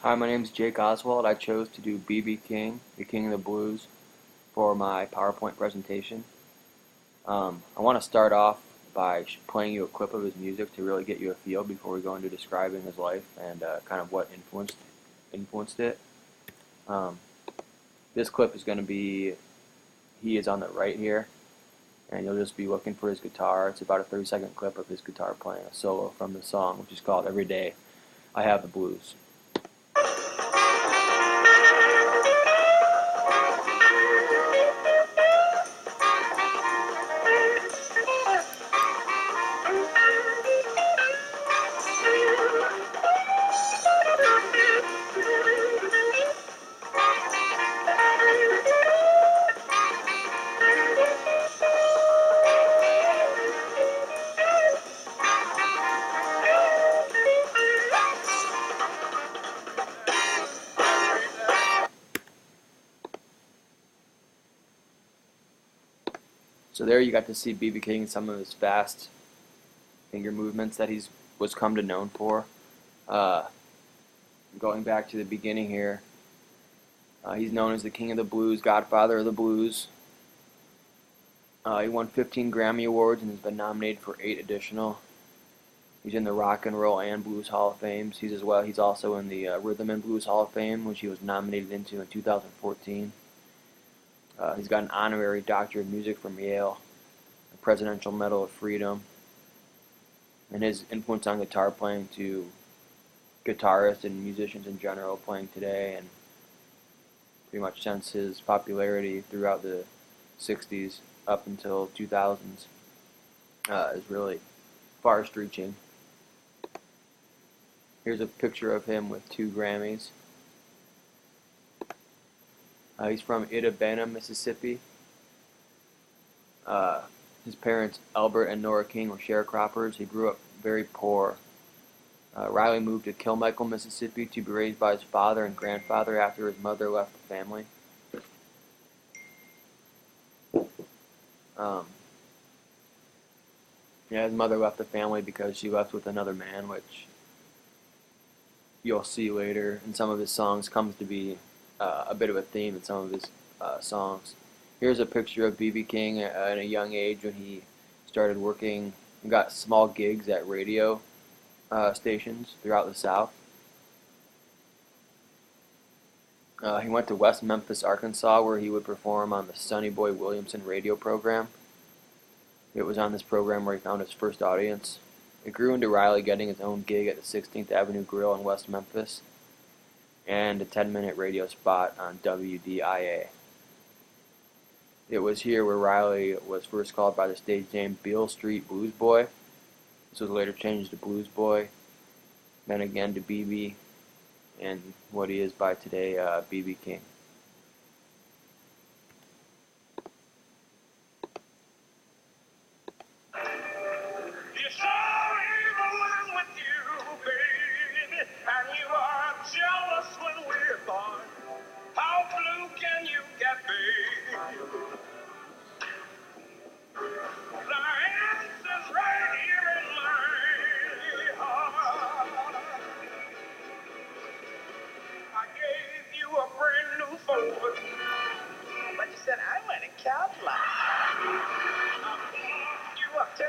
Hi, my name is Jake Oswald. I chose to do B.B. King, the King of the Blues, for my PowerPoint presentation. I want to start off by playing you a clip of his music to really get you a feel before we go into describing his life and kind of what influenced it. Um, this clip is going to be, he is on the right here, and you'll just be looking for his guitar. It's about a 30-second clip of his guitar playing a solo from the song, which is called Every Day I Have the Blues. So there you got to see B.B. King, some of his fast finger movements that he's was come to known for. Uh, Going back to the beginning here, he's known as the King of the Blues, Godfather of the Blues. He won 15 Grammy Awards and has been nominated for 8 additional. He's in the Rock and Roll and Blues Hall of Fame. He's also in the Rhythm and Blues Hall of Fame, which he was nominated into in 2014. He's got an honorary Doctor of Music from Yale, a Presidential Medal of Freedom, and his influence on guitar playing to guitarists and musicians in general playing today, and pretty much since his popularity throughout the 60s up until 2000s is really far-reaching. Here's a picture of him with 2 Grammys. He's from Itta, Mississippi. His parents, Albert and Nora King, were sharecroppers. He grew up very poor. Riley moved to Kilmichael, Mississippi to be raised by his father and grandfather after his mother left the family. His mother left the family because she left with another man, which you'll see later in some of his songs comes to be a bit of a theme in some of his songs. Here's a picture of B.B. King at a young age when he started working and got small gigs at radio stations throughout the South. He went to West Memphis, Arkansas, where he would perform on the Sonny Boy Williamson radio program. It was on this program where he found his first audience. It grew into Riley getting his own gig at the 16th Avenue Grill in West Memphis and a 10-minute radio spot on WDIA. It was here where Riley was first called by the stage name Beale Street Blues Boy. This was later changed to Blues Boy, then again to BB, and what he is by today, B.B. King. But you said I went to Cadillac. I bought you a $10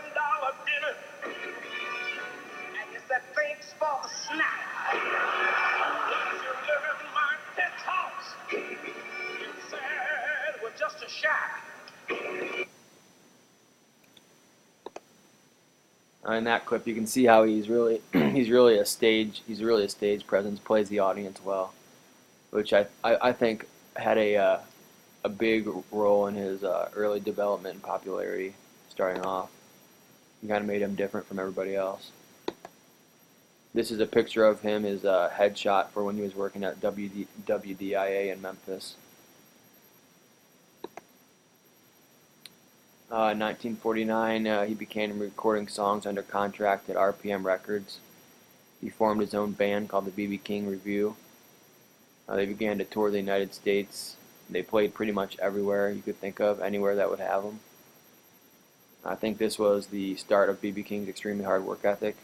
dinner, and you said thanks for the snack. Once you live in my penthouse, you said we're just a shack. In that clip, you can see how he's really a stage presence, plays the audience well, which I think had a big role in his early development and popularity starting off. He kind of made him different from everybody else. This is a picture of him, his headshot for when he was working at WDIA in Memphis. In 1949, he began recording songs under contract at RPM Records. He formed his own band called the B.B. King Review. They began to tour the United States. They played pretty much everywhere you could think of, anywhere that would have them. I think this was the start of B.B. King's extremely hard work ethic.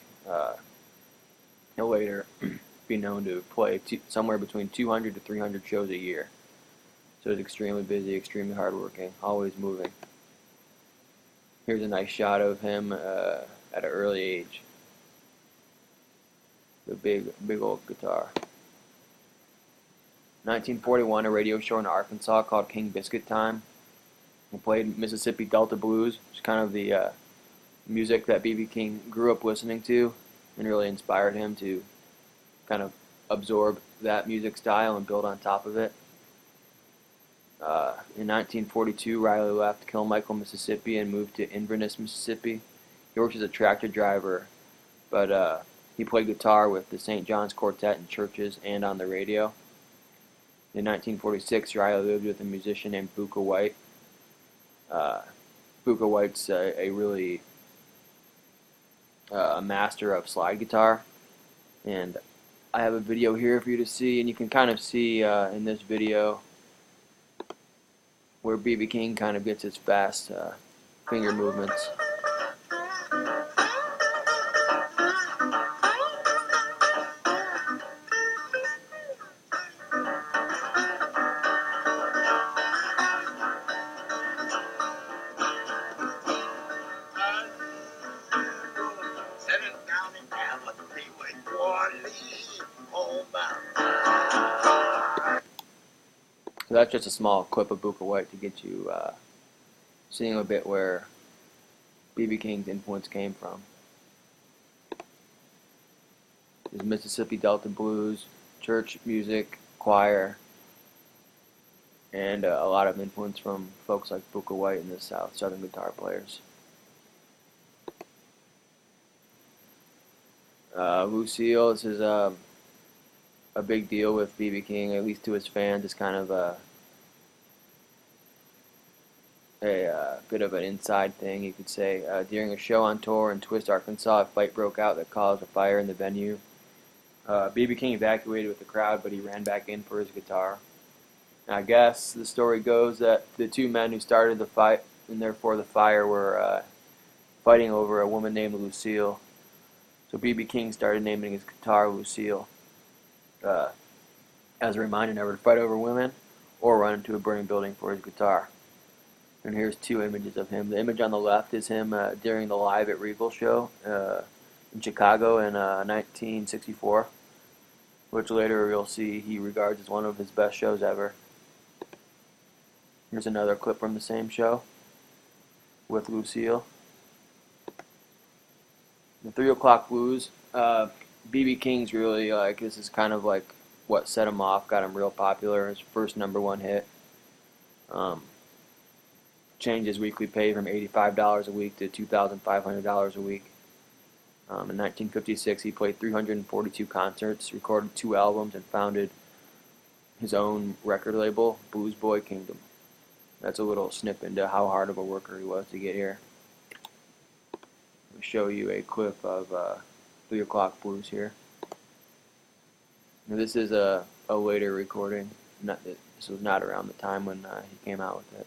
He'll later be known to play somewhere between 200 to 300 shows a year. So he's extremely busy, extremely hardworking, always moving. Here's a nice shot of him at an early age. The big old guitar. 1941, a radio show in Arkansas called King Biscuit Time. He played Mississippi Delta Blues, which is kind of the music that B.B. King grew up listening to and really inspired him to kind of absorb that music style and build on top of it. In 1942, Riley left Kilmichael, Mississippi and moved to Inverness, Mississippi. He worked as a tractor driver, but he played guitar with the St. John's Quartet in churches and on the radio. In 1946, Riley lived with a musician named Buka White. Buka White's a really a master of slide guitar, and I have a video here for you to see, and you can kind of see in this video where B.B. King kind of gets his fast finger movements. So that's just a small clip of Buka White to get you seeing a bit where B.B. King's influence came from. His Mississippi Delta Blues, church music, choir, and a lot of influence from folks like Buka White and the Southern guitar players. Lucille, this is a big deal with B.B. King, at least to his fans. It's kind of a bit of an inside thing, you could say. During a show on tour in Twist, Arkansas, a fight broke out that caused a fire in the venue. B.B. King evacuated with the crowd, but he ran back in for his guitar. And I guess the story goes that the two men who started the fight, and therefore the fire, were fighting over a woman named Lucille. So B.B. King started naming his guitar Lucille, as a reminder never to fight over women or run into a burning building for his guitar. And here's two images of him. The image on the left is him during the Live at Regal show in Chicago in 1964, which later you'll see he regards as one of his best shows ever. Here's another clip from the same show with Lucille. The 3 O'Clock Blues, B.B. King's really this is kind of like what set him off, got him real popular, his first #1 hit. Changed his weekly pay from $85 a week to $2,500 a week. In 1956, he played 342 concerts, recorded 2 albums, and founded his own record label, Blues Boy Kingdom. That's a little snip into how hard of a worker he was to get here. I'll show you a clip of 3 O'Clock Blues here. Now, this is a later recording. This was not around the time when he came out with it.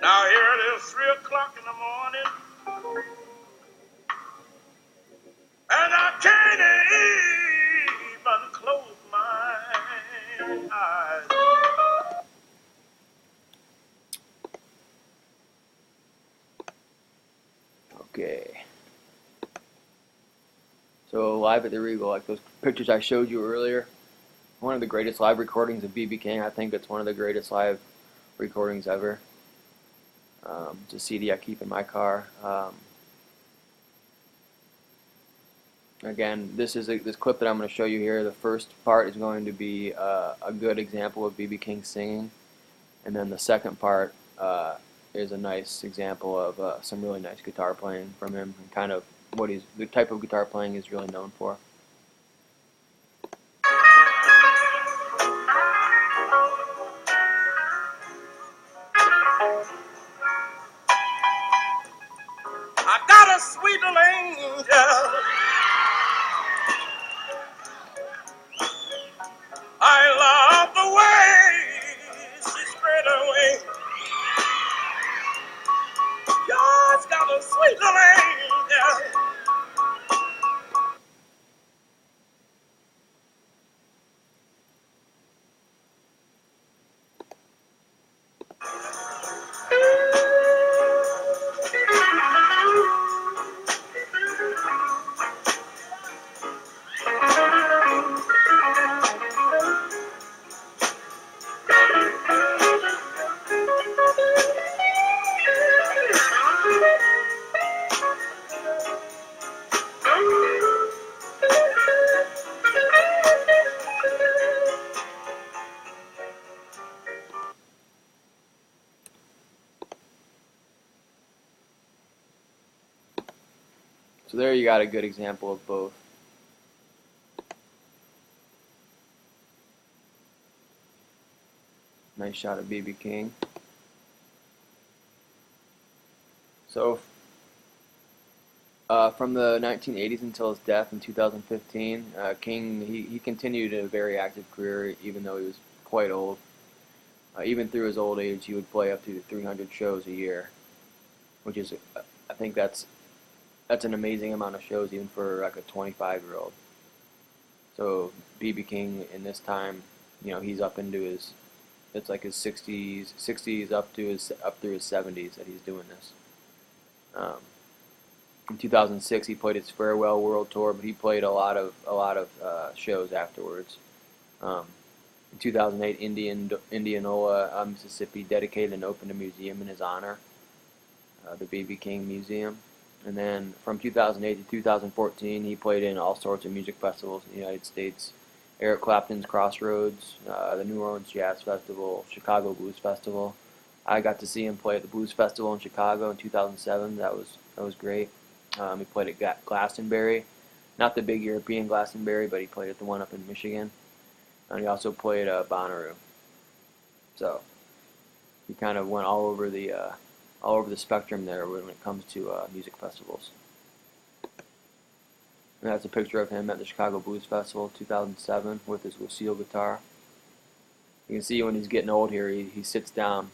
Now here it is, 3 o'clock in the morning, and I can't even close my eyes. Okay. So Live at the Regal, like those pictures I showed you earlier, one of the greatest live recordings of B.B. King. I think it's one of the greatest live recordings ever. It's a CD I keep in my car. Again, this clip that I'm going to show you here. The first part is going to be a good example of B.B. King singing, and then the second part is a nice example of some really nice guitar playing from him, and kind of the type of guitar playing he's really known for. I got a sweet little angel. I love the way she spread her wings. God's got a sweet little angel. So there you got a good example of both. Nice shot of B.B. King. So from the 1980s until his death in 2015, King he continued a very active career even though he was quite old. Even through his old age, he would play up to 300 shows a year, which is I think that's an amazing amount of shows even for like a 25-year-old. So B.B. King in this time, he's up into it's like his 60s up through his 70s that he's doing this. In 2006, he played his farewell world tour, but he played a lot of shows afterwards. In 2008, Indianola, Mississippi, dedicated and opened a museum in his honor, the B.B. King Museum. And then from 2008 to 2014, he played in all sorts of music festivals in the United States. Eric Clapton's Crossroads, the New Orleans Jazz Festival, Chicago Blues Festival. I got to see him play at the Blues Festival in Chicago in 2007. That was great. He played at Glastonbury, not the big European Glastonbury, but he played at the one up in Michigan. And he also played Bonnaroo. So he kind of went all over the spectrum there when it comes to music festivals. And that's a picture of him at the Chicago Blues Festival 2007 with his Lucille guitar. You can see when he's getting old here, he sits down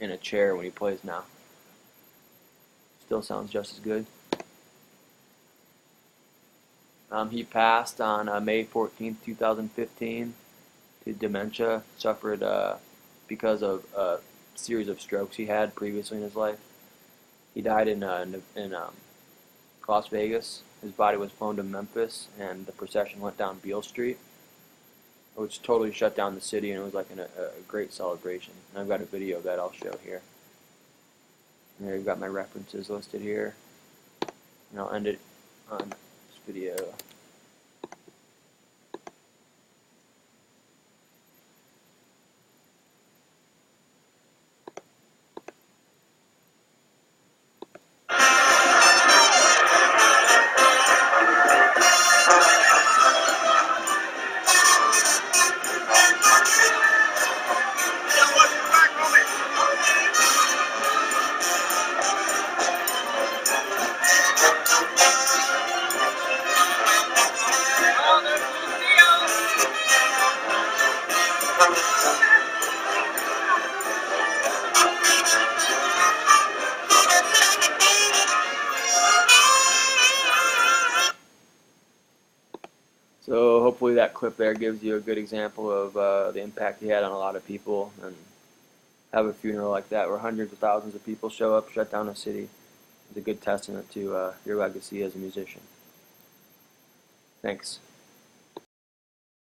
in a chair when he plays now. Still sounds just as good. He passed on May 14th, 2015 to dementia, suffered because of a series of strokes he had previously in his life. He died in Las Vegas. His body was flown to Memphis, and the procession went down Beale Street, which totally shut down the city, and it was like a great celebration. And I've got a video of that I'll show here. And there you've got my references listed here. And I'll end it on this video. So hopefully that clip there gives you a good example of the impact he had on a lot of people, and have a funeral like that where hundreds of thousands of people show up, shut down a city, is a good testament to your legacy as a musician. Thanks.